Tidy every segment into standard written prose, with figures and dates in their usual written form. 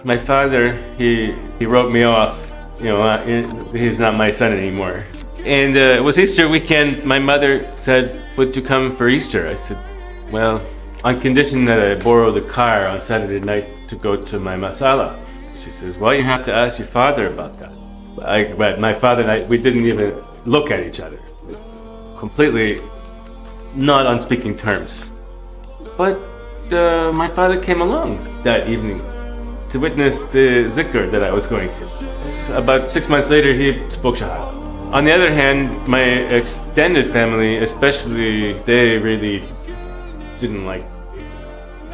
my father, he wrote me off. He's not my son anymore. And it was Easter weekend. My mother said, "Would you come for Easter?" I said, "Well, on condition that I borrow the car on Saturday night to go to my masala." She says, "Well, you have to ask your father about that." But my father and I, we didn't even look at each other. Completely not on speaking terms. But my father came along that evening to witness the zikr that I was going to. About 6 months later, he spoke Shahada. On the other hand, my extended family, especially, they really didn't like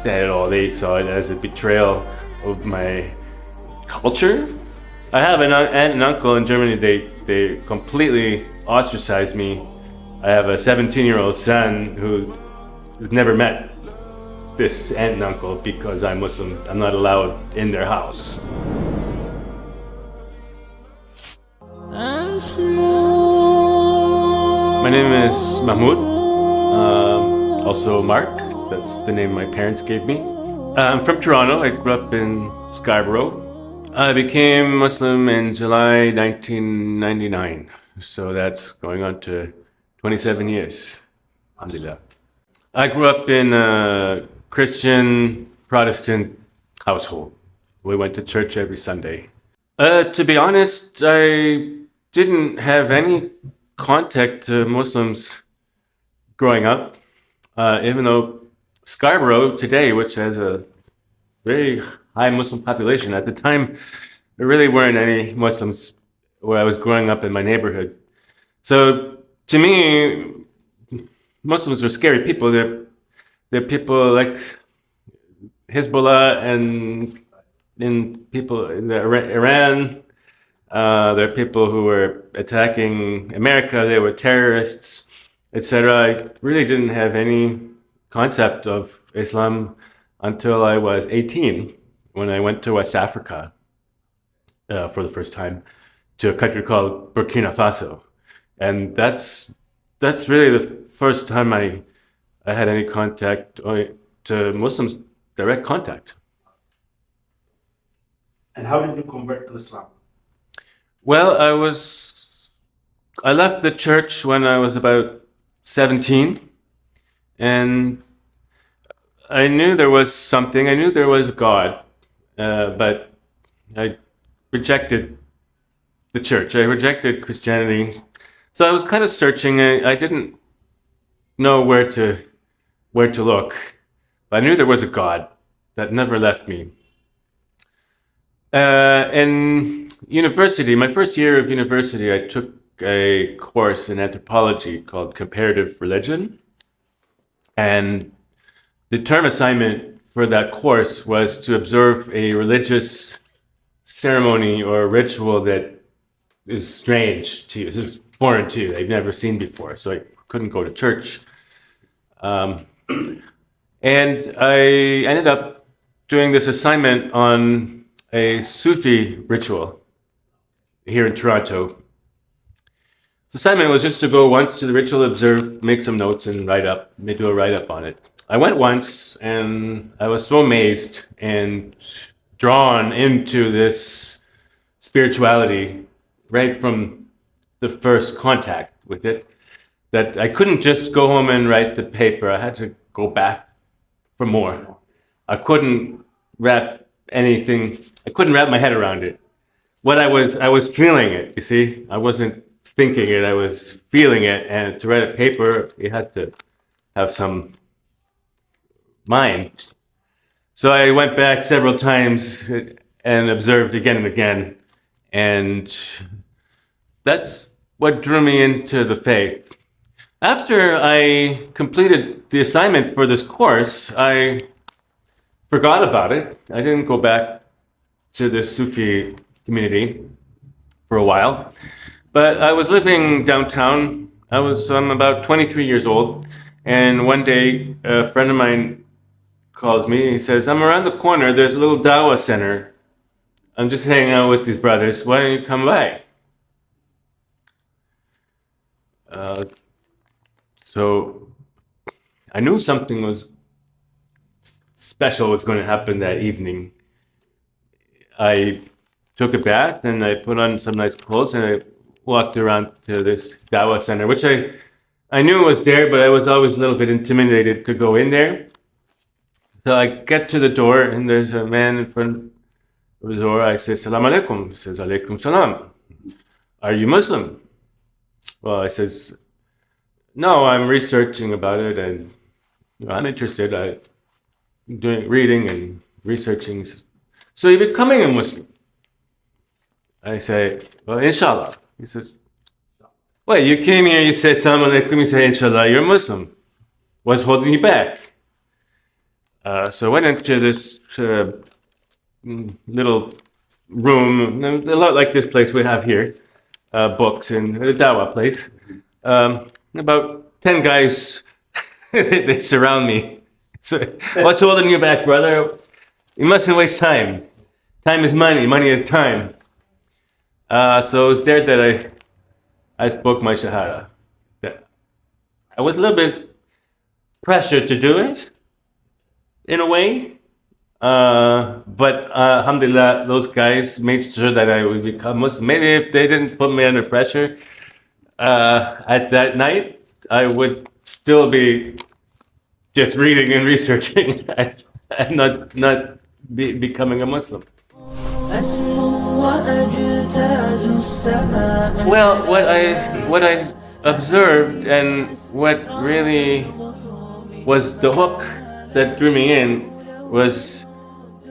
that at all. They saw it as a betrayal of my culture. I have an aunt and uncle in Germany. They completely ostracized me. I have a 17-year-old son who has never met this aunt and uncle because I'm Muslim. I'm not allowed in their house. My name is Mahmoud, also Mark. That's the name my parents gave me. I'm from Toronto. I grew up in Scarborough. I became Muslim in July 1999, so that's going on to 27 years. Alhamdulillah. I grew up in a Christian Protestant household. We went to church every Sunday. To be honest, I didn't have any contact to Muslims growing up, even though Scarborough today, which has a very high Muslim population, at the time there really weren't any Muslims where I was growing up in my neighborhood. So to me, Muslims were scary people. They're people like Hezbollah and people in Iran. They're people who were attacking America. They were terrorists, etc. I really didn't have any concept of Islam until I was 18, when I went to West Africa for the first time, to a country called Burkina Faso, and that's really the first time I had any contact to Muslims, direct contact. And how did you convert to Islam? Well, I left the church when I was about 17, and I knew there was something. I knew there was God, but I rejected the church. I rejected Christianity. So I was kind of searching. I didn't know where to look. But I knew there was a God that never left me. In university, my first year of university, I took a course in anthropology called comparative religion. And the term assignment for that course was to observe a religious ceremony or ritual that is strange to you. This is foreign to you. They've never seen before. So I couldn't go to church. And I ended up doing this assignment on a Sufi ritual here in Toronto. The assignment was just to go once to the ritual, observe, make some notes, and do a write-up on it. I went once, and I was so amazed and drawn into this spirituality right from the first contact with it, that I couldn't just go home and write the paper. I had to go back for more. I couldn't wrap my head around it. I was feeling it, you see? I wasn't thinking it, I was feeling it, and to write a paper, you had to have some mind. So I went back several times and observed again and again, and that's what drew me into the faith. After I completed the assignment for this course, I forgot about it. I didn't go back to the Sufi community for a while, but I was living downtown. I'm about 23 years old, and one day a friend of mine calls me and he says, "I'm around the corner, there's a little Dawah center. I'm just hanging out with these brothers. Why don't you come by?" So I knew something was special was going to happen that evening. I took a bath and I put on some nice clothes and I walked around to this Dawa center, which I knew was there, but I was always a little bit intimidated to go in there. So I get to the door and there's a man in front of the door. I say, Salam alaikum. He says, Alaikum salam. Are you Muslim? Well, I says, no, I'm researching about it and I'm interested. I'm doing reading and researching. He says, so you're becoming a Muslim? I say, well, inshallah. He says, well, you came here, you said Salam alaikum, you say inshallah, you're Muslim. What's holding you back? So I went into this little room, a lot like this place we have here, books and a Dawa place. About 10 guys, they surround me. So, what's holding you back, brother? You mustn't waste time. Time is money, money is time. So it was there that I spoke my Shahada. I was a little bit pressured to do it, in a way. But alhamdulillah, those guys made sure that I would become Muslim. Maybe if they didn't put me under pressure at that night, I would still be just reading and researching and not becoming a Muslim. Well, what I observed and what really was the hook that drew me in was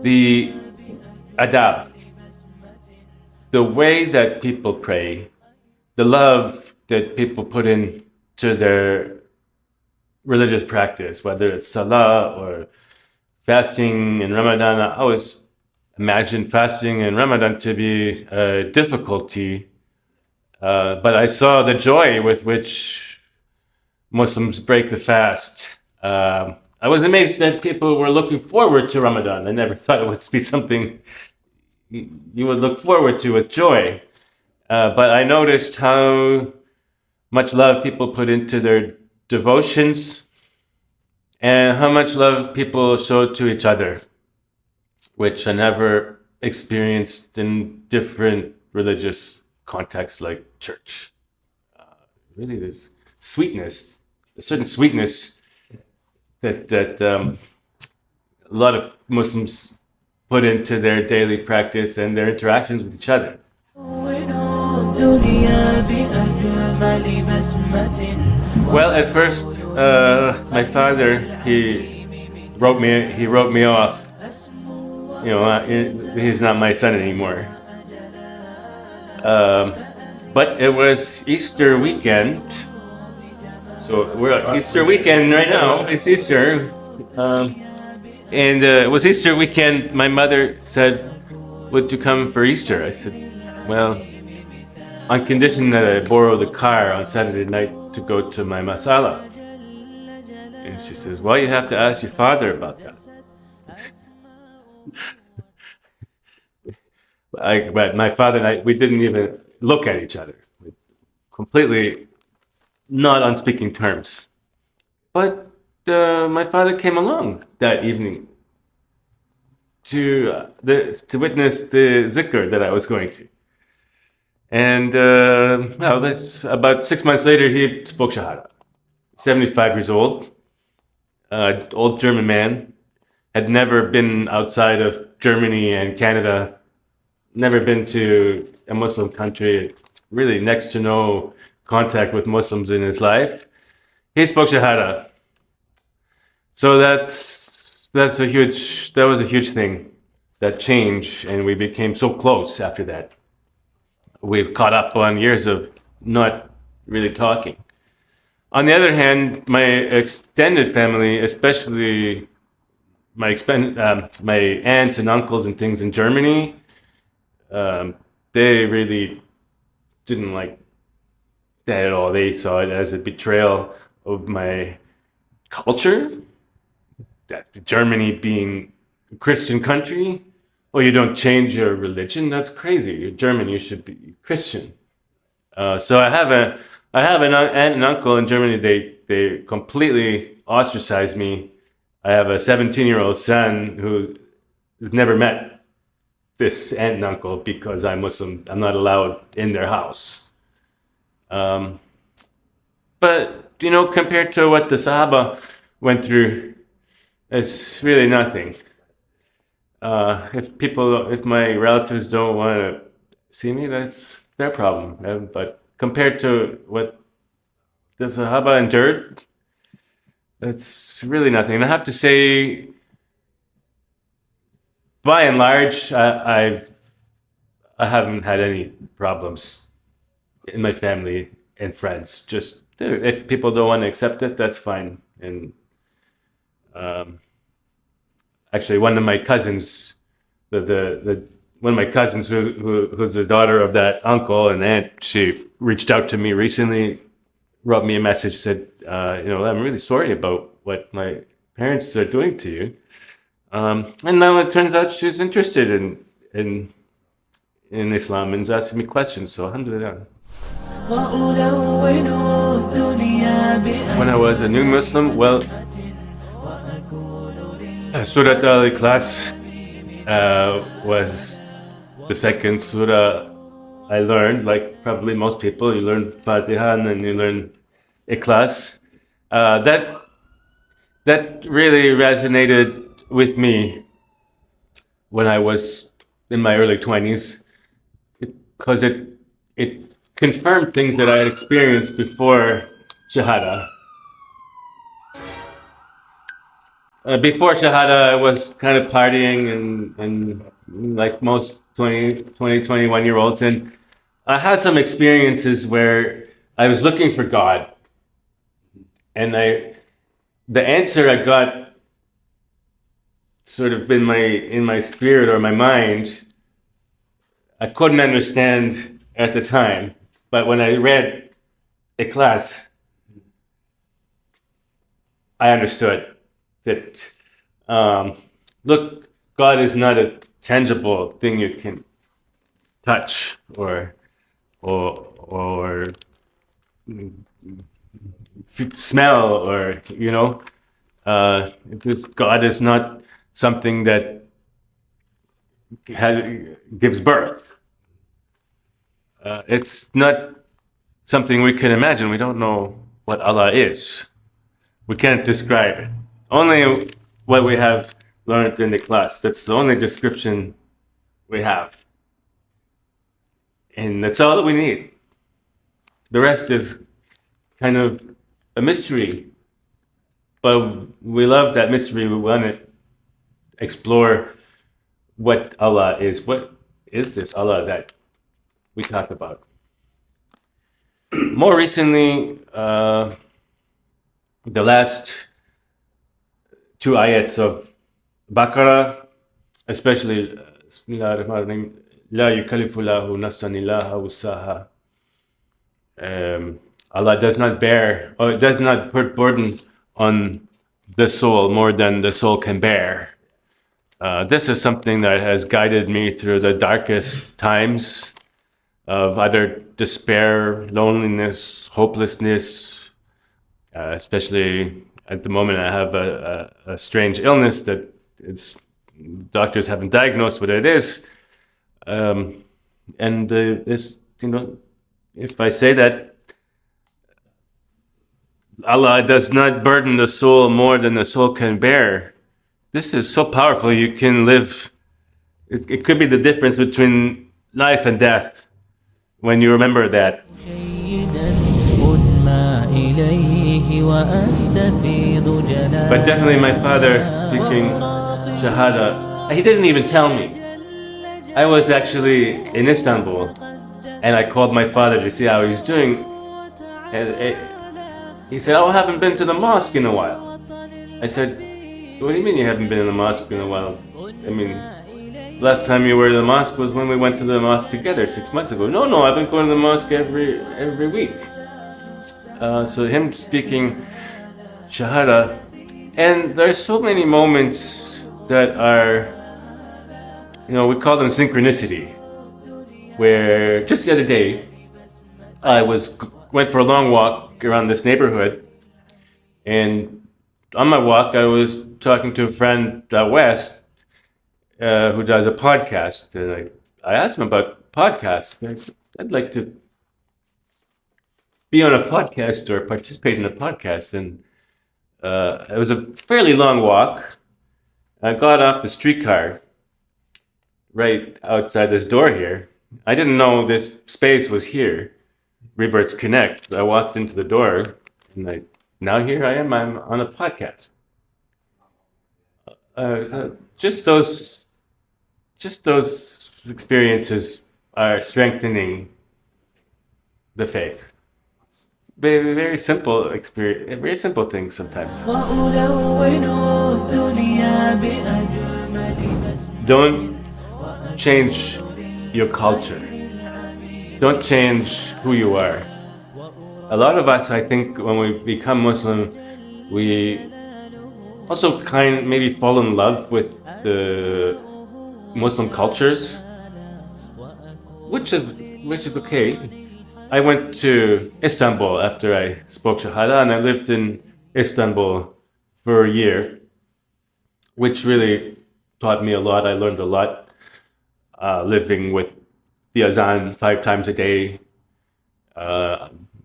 the adab, the way that people pray, the love that people put into their religious practice, whether it's salah or fasting in Ramadan. I always imagined fasting in Ramadan to be a difficulty, but I saw the joy with which Muslims break the fast. I was amazed that people were looking forward to Ramadan. I never thought it would be something you would look forward to with joy. But I noticed how much love people put into their devotions and how much love people showed to each other, which I never experienced in different religious contexts like church. Really, there's sweetness, a certain sweetness that a lot of Muslims put into their daily practice and their interactions with each other. Well, at first, my father he wrote me off. You know, he's not my son anymore. But it was Easter weekend. So we're at Easter weekend right now. It's Easter. And it was Easter weekend. My mother said, would you come for Easter? I said, well, on condition that I borrow the car on Saturday night to go to my masala. And she says, well, you have to ask your father about that. But my father and I, we didn't even look at each other. Completely not on speaking terms. But my father came along that evening to witness the zikr that I was going to. And that's about 6 months later, he spoke Shahada. 75 years old, old German man, had never been outside of Germany and Canada, never been to a Muslim country, really next to no contact with Muslims in his life. He spoke Shahada. So that was a huge thing, that change, and we became so close after that. We've caught up on years of not really talking. On the other hand, my extended family, especially my aunts and uncles and things in Germany, they really didn't like that at all. They saw it as a betrayal of my culture, that Germany being a Christian country. Oh, you don't change your religion? That's crazy. You're German, you should be Christian. So I have an aunt and uncle in Germany. They completely ostracized me. I have a 17-year-old son who has never met this aunt and uncle because I'm Muslim. I'm not allowed in their house. But compared to what the Sahaba went through, it's really nothing. If my relatives don't want to see me, that's their problem. But compared to what the Sahaba endured, that's really nothing. And I have to say, by and large, I haven't had any problems in my family and friends. Just if people don't want to accept it, that's fine. And actually, one of my cousins, the one of my cousins who's the daughter of that uncle and aunt, she reached out to me recently, wrote me a message, said, I'm really sorry about what my parents are doing to you. And now it turns out she's interested in Islam and is asking me questions. So alhamdulillah. When I was a new Muslim, well, Surat al-Ikhlas was the second surah I learned. Like probably most people, you learn Fatiha and then you learn Ikhlas. That really resonated with me when I was in my early 20s because it confirmed things that I had experienced before Shahada. Before Shahada, I was kind of partying and like most 21-year-olds. And I had some experiences where I was looking for God. And the answer I got sort of in my spirit or my mind, I couldn't understand at the time. But when I read Ikhlas, I understood that look, God is not a tangible thing you can touch or smell or God is not something that gives birth. It's not something we can imagine. We don't know what Allah is. We can't describe it. Only what we have learned in the class. That's the only description we have. And that's all that we need. The rest is kind of a mystery. But we love that mystery. We want to explore what Allah is. What is this Allah that we talk about? More recently, the last two ayats of Baqarah, especially Bismillah ar-Rahman ar-Rahim, La yukallifu lahu nafsan illa wusaha. Allah does not put burden on the soul more than the soul can bear. This is something that has guided me through the darkest times of utter despair, loneliness, hopelessness, especially at the moment I have a strange illness that doctors haven't diagnosed what it is. If I say that Allah does not burden the soul more than the soul can bear, this is so powerful. You can live, it could be the difference between life and death when you remember that. But definitely my father speaking Shahada, he didn't even tell me. I was actually in Istanbul and I called my father to see how he's doing. And he said, I haven't been to the mosque in a while. I said, what do you mean you haven't been in the mosque in a while? I mean, last time you were in the mosque was when we went to the mosque together 6 months ago. No, I've been going to the mosque every week. So him speaking Shahada, and there's so many moments that are, we call them synchronicity, where just the other day, I went for a long walk around this neighborhood, and on my walk, I was talking to a friend out west, who does a podcast, and I asked him about podcasts. I'd like to be on a podcast or participate in a podcast, and it was a fairly long walk. I got off the streetcar right outside this door here. I didn't know this space was here, Reverts Connect. I walked into the door, and now here I am. I'm on a podcast. So just those experiences are strengthening the faith. Very, very simple experience, very simple things sometimes. Don't change your culture. Don't change who you are. A lot of us, I think, when we become Muslim, we also maybe fall in love with the Muslim cultures, which is okay. I went to Istanbul after I spoke Shahada, and I lived in Istanbul for a year, which really taught me a lot. I learned a lot living with the azan 5 times a day,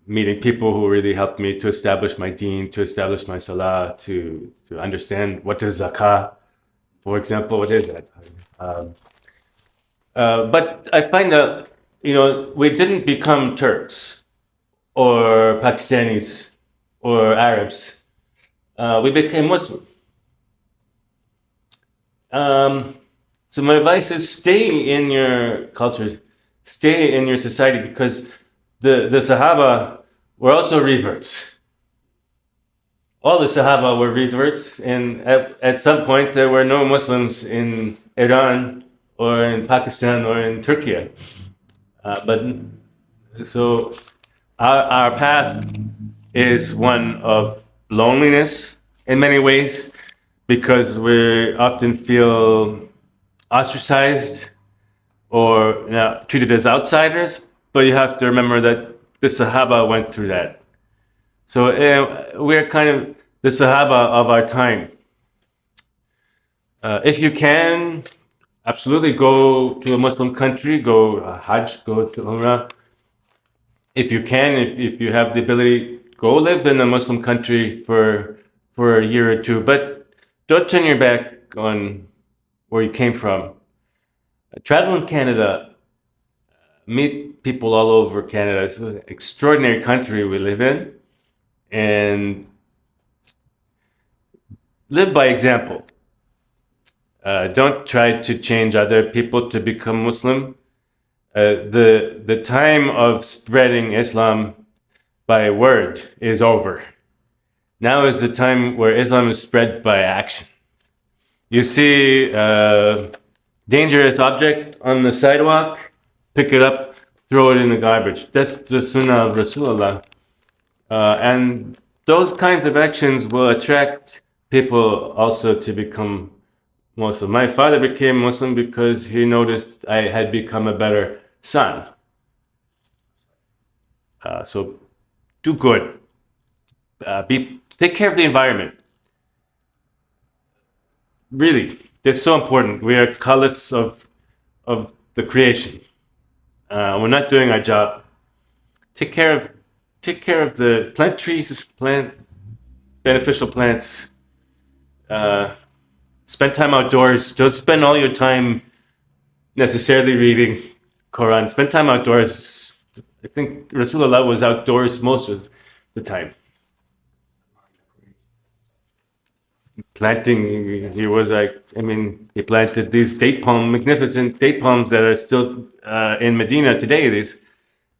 meeting people who really helped me to establish my deen, to establish my salah, to understand what is zakah, for example. What is that? But I find that, we didn't become Turks or Pakistanis or Arabs. We became Muslim. So my advice is stay in your culture, stay in your society, because the Sahaba were also reverts. All the Sahaba were reverts, and at some point there were no Muslims in Iran or in Pakistan or in Turkey. But so our path is one of loneliness in many ways, because we often feel ostracized or treated as outsiders. But you have to remember that the Sahaba went through that. So we're kind of the Sahaba of our time. If you can, absolutely go to a Muslim country, go Hajj, go to Umrah. If you can, if you have the ability, go live in a Muslim country for a year or two, but don't turn your back on where you came from. Travel in Canada, meet people all over Canada. It's an extraordinary country we live in, and live by example. Don't try to change other people to become Muslim. The time of spreading Islam by word is over. Now is the time where Islam is spread by action. You see a dangerous object on the sidewalk, pick it up, throw it in the garbage. That's the Sunnah of Rasulullah. And those kinds of actions will attract people also to become Muslim. My father became Muslim because he noticed I had become a better son. So do good. Take care of the environment. Really, it's so important. We are caliphs of the creation. We're not doing our job. Take care of the plant trees, plant beneficial plants. Spend time outdoors. Don't spend all your time necessarily reading Quran. Spend time outdoors. I think Rasulullah was outdoors most of the time. Planting, he was he planted these magnificent date palms that are still in Medina today, these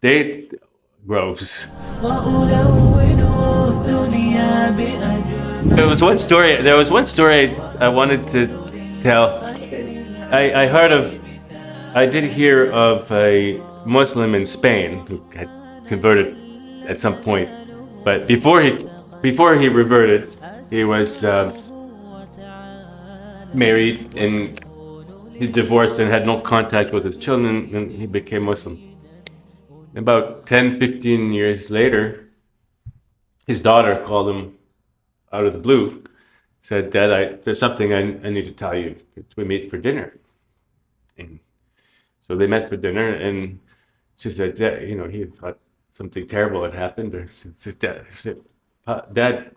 date groves. There was one story I wanted to tell. I did hear of a Muslim in Spain who had converted at some point, but before he reverted, he was married, and he divorced and had no contact with his children, and he became Muslim. About 10-15 years later, his daughter called him out of the blue, said, "Dad, there's something I need to tell you. Could we meet for dinner?" And so they met for dinner, and she said, he thought something terrible had happened. Or she said, Dad,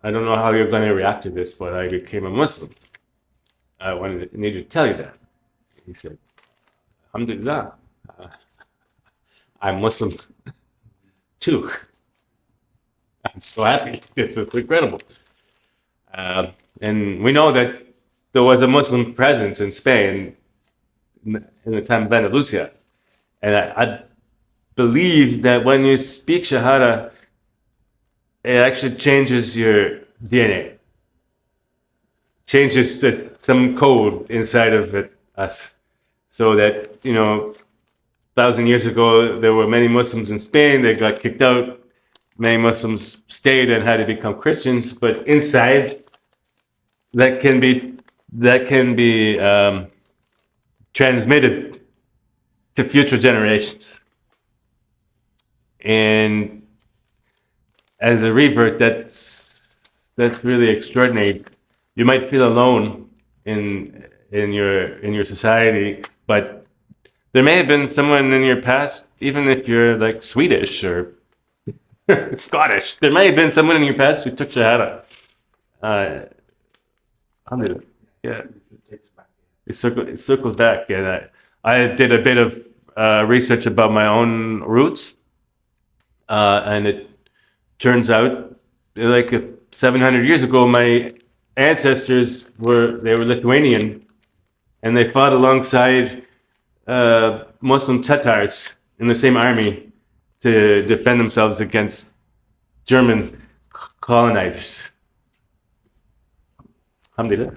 I don't know how you're going to react to this, but I became a Muslim. I need to tell you that. He said, Alhamdulillah, I'm Muslim too. I'm so happy. This is incredible. And we know that there was a Muslim presence in Spain in the time of Andalusia. And I believe that when you speak Shahada, it actually changes your DNA, changes some code inside of us. So that, 1,000 years ago, there were many Muslims in Spain, they got kicked out. Many Muslims stayed and had to become Christians, but inside, that can be transmitted to future generations. And as a revert, that's really extraordinary. You might feel alone in your society, but there may have been someone in your past, even if you're like Swedish or Scottish. There may have been someone in your past who took Shahada. Alhamdulillah. Yeah, it circles back, and I did a bit of research about my own roots, and it turns out, like 700 years ago, my ancestors were Lithuanian, and they fought alongside Muslim Tatars in the same army to defend themselves against German colonizers. Alhamdulillah.